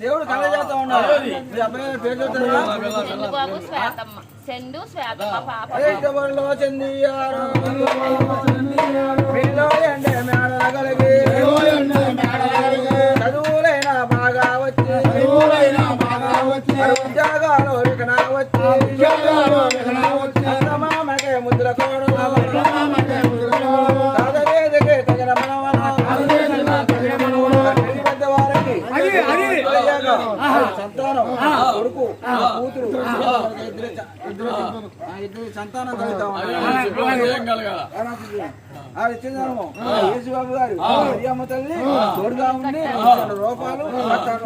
దేవుడు కళ చేస్తా ఉన్నాడు. చదువులైనా బాగా వచ్చి ఉద్యోగాలు వచ్చి మామకే ముద్ర కోడకే తగిన వారికి సంతానం కొడుకు కూతురు ఇద్దరు సంతానం కలుగుతాం. ఇచ్చిందనము యేసుబాబు గారు మరియమ్మ తల్లి తోడుగా ఉండి రూపాలు వచ్చాడు.